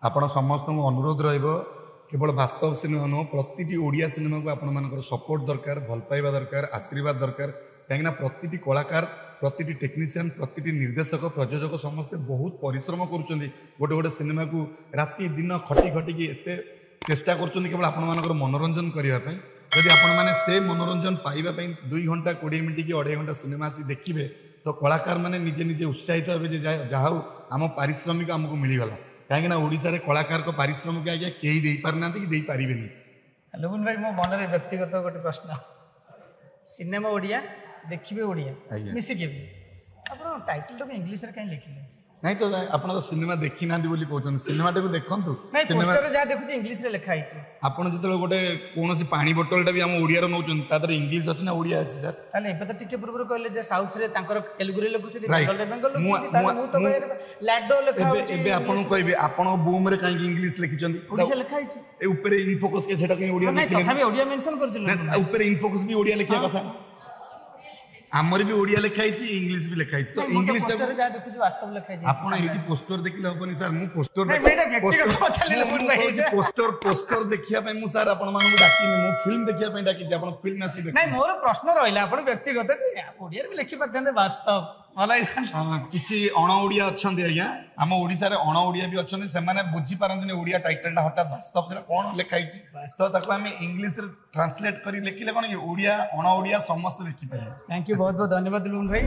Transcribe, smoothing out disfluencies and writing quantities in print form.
आपण समस्त अनुरोध रहिबो केवल वास्तव सिनेमा नुह प्रति ओडिया सिनेमा को आपण मानकर सपोर्ट दरकार भल पाइबा दरकार आशीर्वाद दरकार कहीं प्रति कलाकार प्रति टेक्नीशियन प्रति निर्देशक प्रयोजक समस्ते बहुत परिश्रम करुँच गोटे गोटे सिनेमा को राति दिन खटी खटिकी एत चेष्टा कर केवल आपण मानकर मनोरंजन करने जदि आपण मैंने से मनोरंजन पाइबापी 2 घंटा 20 मिनट कि 2.5 घंटा सिनेमा आसी देखिए तो कलाकार मैंने निजे निजे उत्साहित हे जहाँ आम पारिश्रमिक आमको मिलगला कहीं ओडिशा रे कलाकार को पारिश्रमिक आज्ञा कहीं दे पारना कि दे पारे लुबुन भाई मो मन में व्यक्तिगत गोटे प्रश्न सिनेमा ओडिया देखिए ओडिया मिसिके आप टाइटल टाक इंग्लीश कहीं लिखिले नहीं तो आप सिनेमा देखी ना कहते सिनेमा टाक देखु इंग्लीश लिखाई आपड़ जो गोटे कौन पानी बोतलटा भी आम ओडिया नौ इंग्लीश अच्छी ना ओडिया अच्छी सर ताले एबे तो टिके पूर्व कहले जे साउथ रे तांकर तेलुगु रे लिखुछथि बेंगल लाडो लिखा होछि एबे आपन कहबे आपन बूम रे काहे इंग्लिश लिखिछन ओडिया लिखाई छै ए ऊपर इन फोकस के सेटा कहीं ओडिया लिखिले नहीं तथा ओडिया मेंशन करथिल ऊपर इन फोकस भी ओडिया लिखिया कथा आमर भी ओडिया लिखाई इंग्लिश भी लिखाई तो इंग्लिश वास्तव लिखाई आपण एठी पोस्टर देखिले होबनी सर मु पोस्टर पोस्टर देखिया पे मु सर आपण मानु डाकिनी मु फिल्म देखिया पे डाकी आपण फिल्म आसी देख नहीं मोर प्रश्न रहिला आपण व्यक्तिगत ओडिया भी लिखि परथें वास्तव किसी अण ओडिया अच्छा आज्ञा आम ओडिशा रे अण ओडिया भी अच्छा से बुझी पारती ओडिया टाइटलटा हठात वास्तव कौन लिखाई तो आम इंग्लीश ट्रांसलेट कर लिखिले कौन कि ओडिया अण ओडिया समस्त देखिपारे। थैंक यू बहुत बहुत धन्यवाद लुबुन भाई।